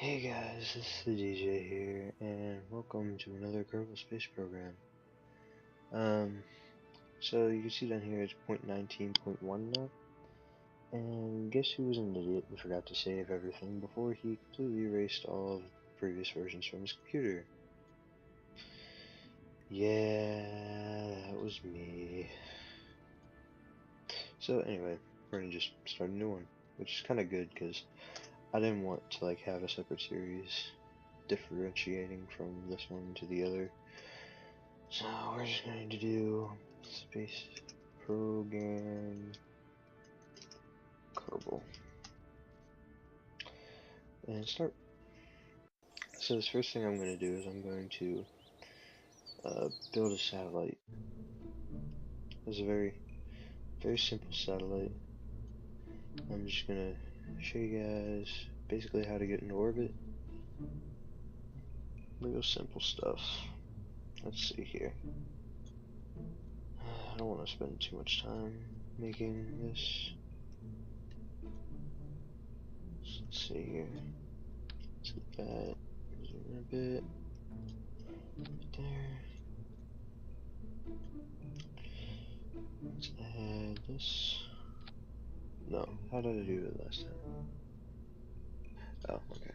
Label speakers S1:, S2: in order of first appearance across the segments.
S1: Hey guys, this is the DJ here, and welcome to another Kerbal Space Program. So you can see down here it's 0.19.1 now, and guess who was an idiot and forgot to save everything before he completely erased all of the previous versions from his computer? Yeah, that was me. So anyway, we're gonna just start a new one, which is kind of good because I didn't want to have a separate series differentiating from this one to the other. So we're just going to do space program Kerbal and start. So this first thing I'm going to do is I'm going to build a satellite. It's a very simple satellite. I'm just going to show you guys basically how to get into orbit. Real simple stuff. Let's see here. I don't want to spend too much time making this. Let's see here. Let's get that. Zoom in a bit. Right there. Let's add this. No, how did I do it last time? Oh, okay.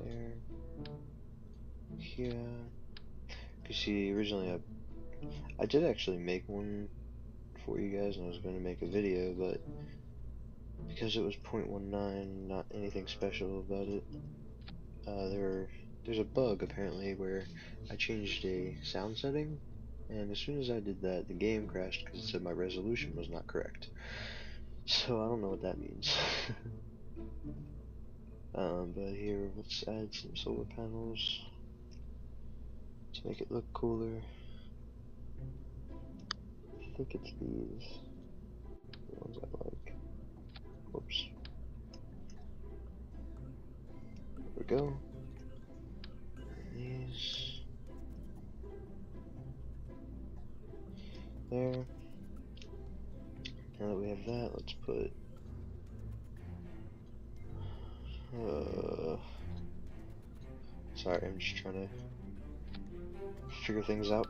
S1: There. Here. You see, originally I did actually make one for you guys, and I was going to make a video, but because it was 0.19, not anything special about it, there's a bug apparently where I changed a sound setting, and as soon as I did that, the game crashed because it said my resolution was not correct. So I don't know what that means. But here, let's add some solar panels to make it look cooler. I think it's these, the ones I like. Whoops. There we go. And these. There. Now that we have that, let's put sorry, I'm just trying to figure things out.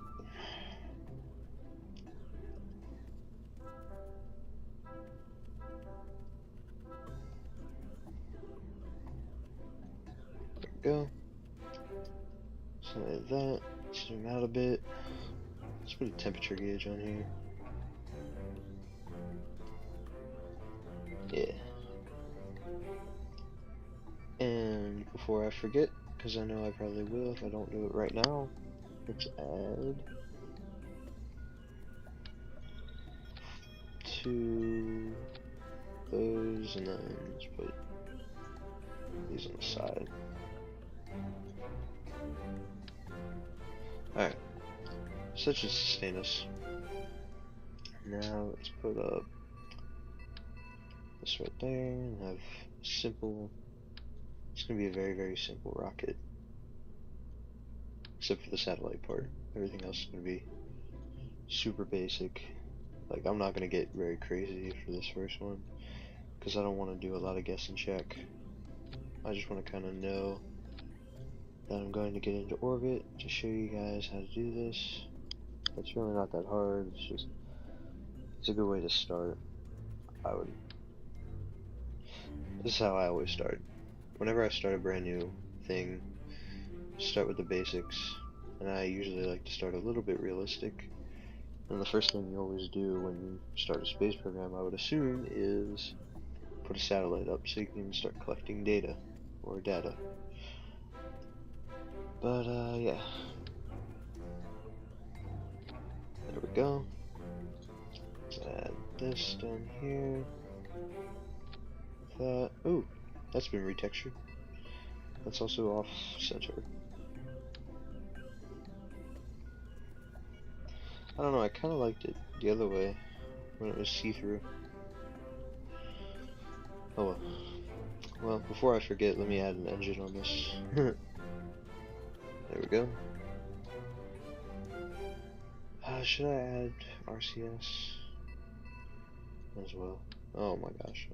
S1: There we go. So like that. Zoom out a bit. Let's put a temperature gauge on here. Yeah. And before I forget, because I know I probably will if I don't do it right now, let's add two those, and then let's put these on the side. Alright, so that should sustain us. Now let's put up this right there and have a simple, it's going to be a very simple rocket. Except for the satellite part. Everything else is going to be super basic. Like, I'm not going to get very crazy for this first one, because I don't want to do a lot of guess and check. I just want to kind of know that I'm going to get into orbit to show you guys how to do this. It's really not that hard, it's a good way to start. This is how I always start. Whenever I start a brand new thing, start with the basics, and I usually like to start a little bit realistic. And the first thing you always do when you start a space program, I would assume, is put a satellite up so you can start collecting data, or data. But, yeah. There we go. Let's add this down here. With that. Ooh, that's been retextured. That's also off center. I don't know, I kind of liked it the other way, when it was see-through. Oh well. Well, before I forget, let me add an engine on this. There we go. Should I add RCS as well? Oh my gosh.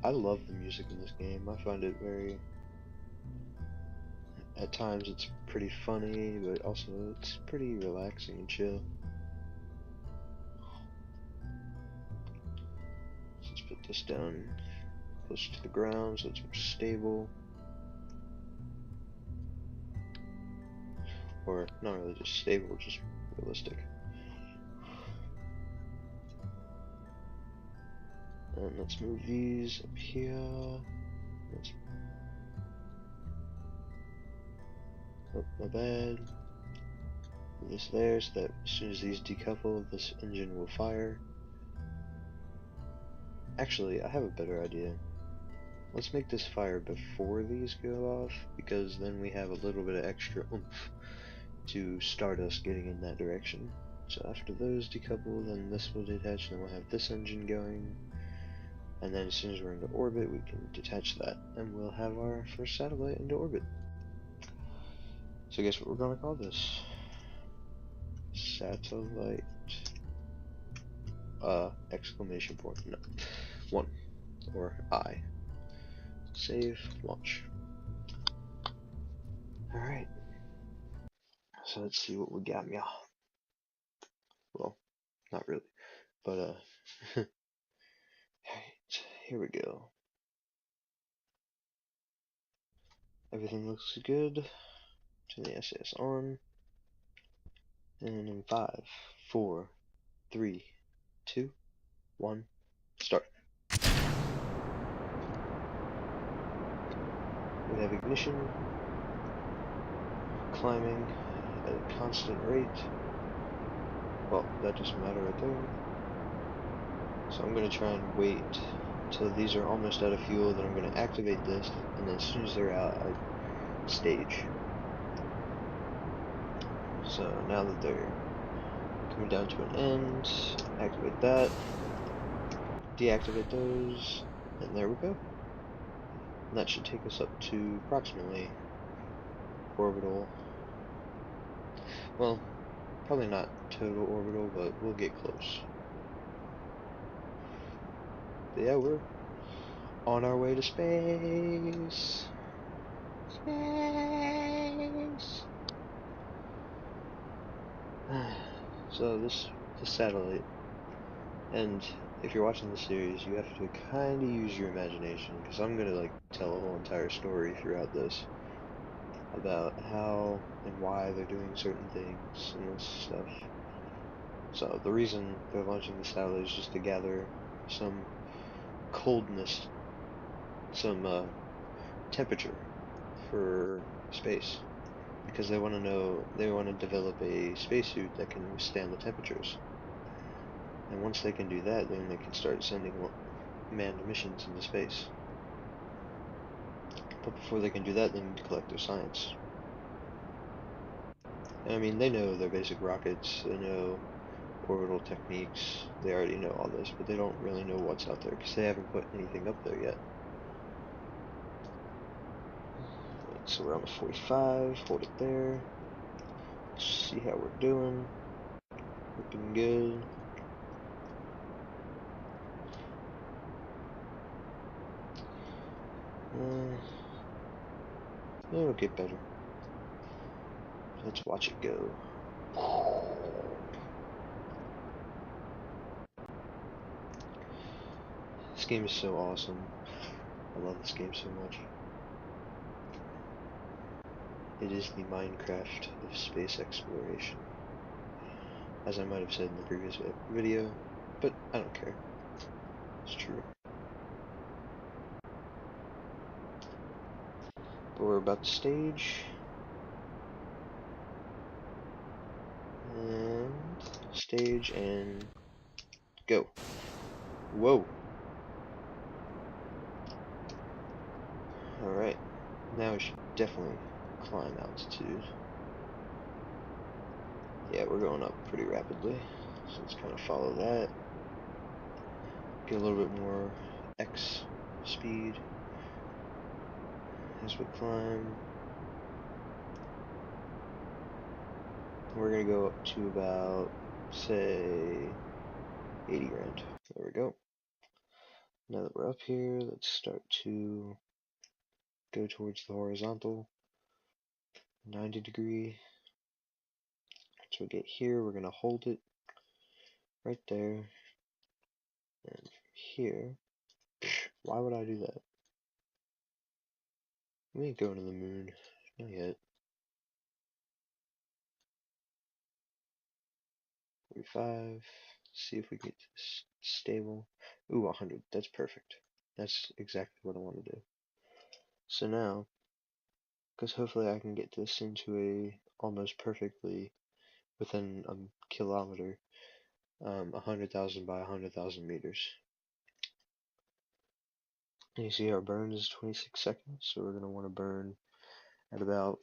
S1: I love the music in this game. I find it very, at times it's pretty funny, but also it's pretty relaxing and chill. Let's put this down close to the ground so it's more stable. Or not really just stable, just realistic. And let's move these up here. Let's, oh, my bad. Move this there so that as soon as these decouple, this engine will fire. Actually, I have a better idea. Let's make this fire before these go off, because then we have a little bit of extra oomph to start us getting in that direction. So after those decouple, then this will detach, and then we'll have this engine going. And then as soon as we're into orbit, we can detach that, and we'll have our first satellite into orbit. So guess what we're gonna call this? Satellite, exclamation point, no, 1, or I. Save, launch. Alright, so let's see what we got, yeah. Well, not really, but, alright, here we go. Everything looks good. Turn the SAS on. And in 5, 4, 3, 2, 1, start. We have ignition, climbing at a constant rate. Well, that doesn't matter right there. So I'm going to try and wait until these are almost out of fuel, then I'm going to activate this, and then as soon as they're out, I stage. So now that they're coming down to an end, activate that, deactivate those, and there we go. And that should take us up to approximately orbital. Well, probably not total orbital, but we'll get close. But yeah, we're on our way to space. Space. So this satellite, and if you're watching the series, you have to kind of use your imagination, because I'm gonna like tell a whole entire story throughout this about how and why they're doing certain things and this stuff. So the reason they're launching the satellite is just to gather some coldness, some temperature for space, because they want to know, they want to develop a spacesuit that can withstand the temperatures. And once they can do that, then they can start sending manned missions into space. But before they can do that, they need to collect their science. I mean, they know their basic rockets, they know orbital techniques, they already know all this, but they don't really know what's out there because they haven't put anything up there yet. Alright, so we're on the 45, hold it there. See how we're doing. Looking good. It'll get better. Let's watch it go. This game is so awesome. I love this game so much. It is the Minecraft of space exploration, as I might have said in the previous video, but I don't care. It's true. But we're about to stage. And stage and go. Whoa. Alright. Now we should definitely climb altitude. Yeah, we're going up pretty rapidly. So let's kind of follow that. Get a little bit more X speed as we climb. We're going to go up to about, say, 80 grand. There we go. Now that we're up here, let's start to go towards the horizontal 90-degree. Once we get here, we're going to hold it right there. And here, why would I do that? We ain't going to the moon. Not yet. 45. See if we get this stable. Ooh, 100. That's perfect. That's exactly what I want to do. So now, because hopefully I can get this into a almost perfectly within a kilometer, 100,000 by 100,000 meters. And you see our burn is 26 seconds, so we're going to want to burn at about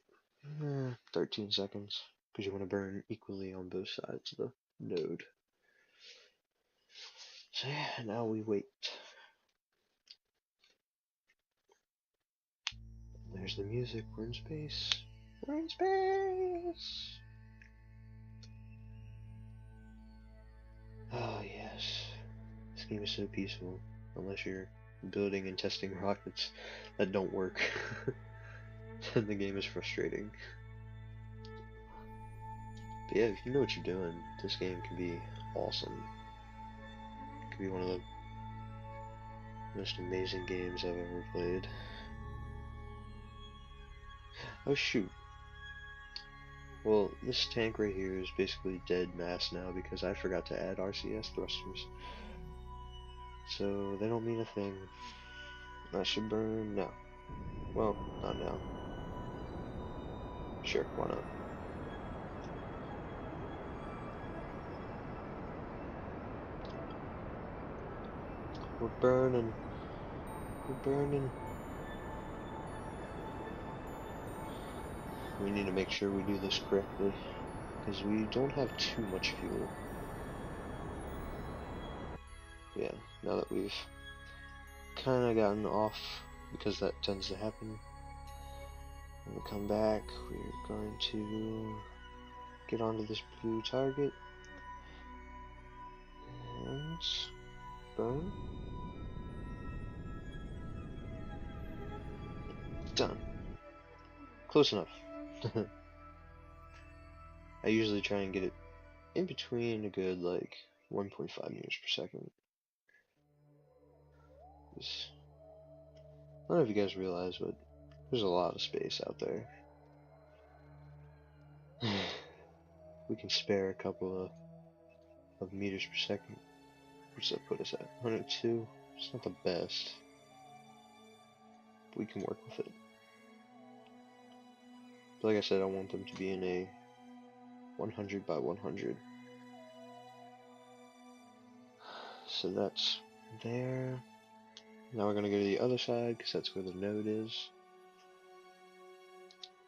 S1: 13 seconds, because you want to burn equally on both sides of the node. So yeah, now we wait. There's the music. We're in space. We're in space! Oh yes. This game is so peaceful. Unless you're building and testing rockets that don't work. Then the game is frustrating. But yeah, if you know what you're doing, this game can be awesome. It could be one of the most amazing games I've ever played. Oh shoot. Well, this tank right here is basically dead mass now because I forgot to add RCS thrusters. So they don't mean a thing. I should burn now. Well, not now. Sure, why not? We're burning. We're burning. We need to make sure we do this correctly, because we don't have too much fuel. But yeah, now that we've kind of gotten off, because that tends to happen, when we come back, we're going to get onto this blue target, and burn. Done. Close enough. I usually try and get it in between a good, like, 1.5 meters per second. I don't know if you guys realize, but there's a lot of space out there. We can spare a couple of meters per second. What's that put us at? 102? It's not the best, but we can work with it. But like I said, I want them to be in a 100 by 100. So that's there. Now we're going to go to the other side, because that's where the node is.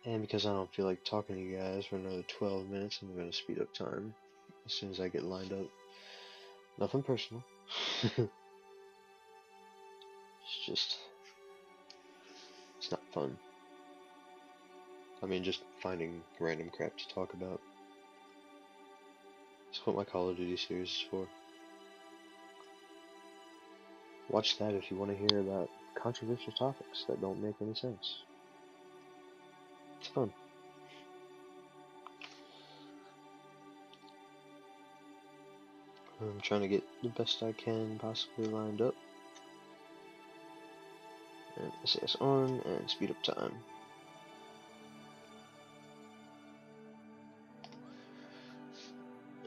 S1: And because I don't feel like talking to you guys for another 12 minutes, I'm going to speed up time as soon as I get lined up. Nothing personal. It's just, it's not fun. I mean, just finding random crap to talk about. That's what my Call of Duty series is for. Watch that if you want to hear about controversial topics that don't make any sense. It's fun. I'm trying to get the best I can possibly lined up. And SAS on, and speed up time.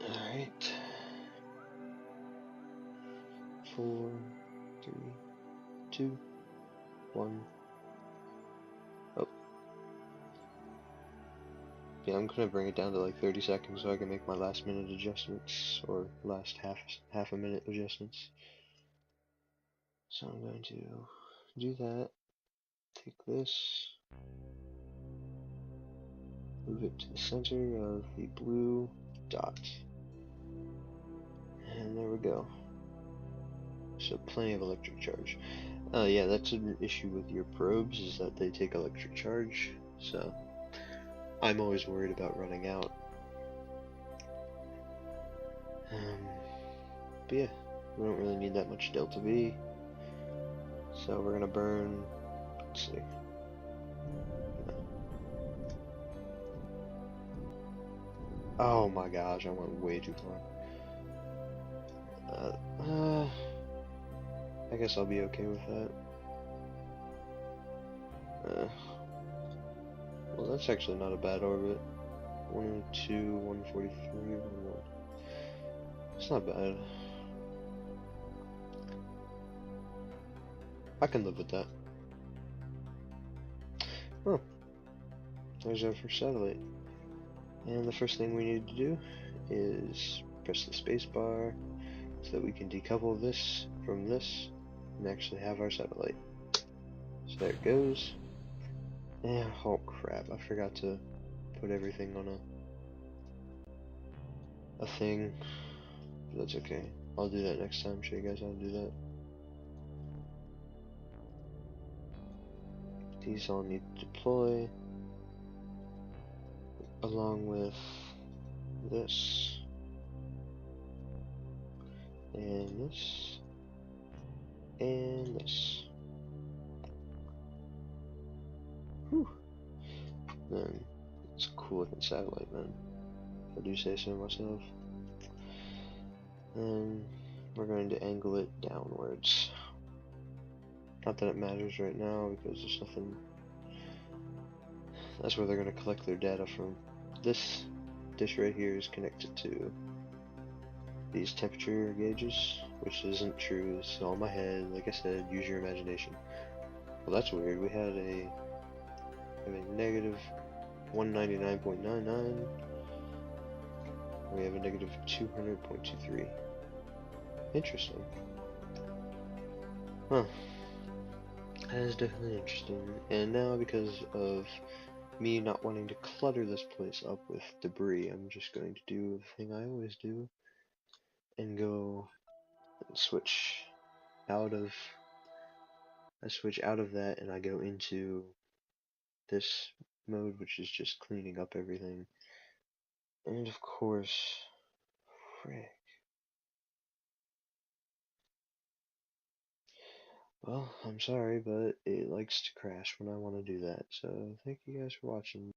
S1: Alright. 4, 3, 2, 1. Oh. Yeah, I'm gonna bring it down to like 30 seconds so I can make my last minute adjustments, or last half a minute adjustments. So I'm going to do that. Take this. Move it to the center of the blue dot. And there we go. So plenty of electric charge. Yeah, that's an issue with your probes, is that they take electric charge. So I'm always worried about running out. But yeah, we don't really need that much delta V. So we're gonna burn, let's see. Oh my gosh, I went way too far. I guess I'll be okay with that. Well, that's actually not a bad orbit. 102, 143, 101. It's not bad. I can live with that. Oh, there's our first satellite. And the first thing we need to do is press the space bar so that we can decouple this from this and actually have our satellite. So there it goes. Yeah, oh crap, I forgot to put everything on a thing. But that's okay. I'll do that next time, show you guys how to do that. These all need to deploy along with this and this and this. Whew. Then it's a cool looking satellite, man. If I do say so myself. And we're going to angle it downwards. Not that it matters right now because there's nothing. That's where they're going to collect their data from. This dish right here is connected to these temperature gauges, which isn't true. It's all in my head. Like I said, use your imagination. Well, that's weird. We had a negative 199.99. We have a negative 200.23. Interesting. Huh. That is definitely interesting. And now, because of me not wanting to clutter this place up with debris, I'm just going to do the thing I always do and go and switch out of that, and I go into this mode, which is just cleaning up everything. And of course, frick. Well, I'm sorry, but it likes to crash when I want to do that. So thank you guys for watching.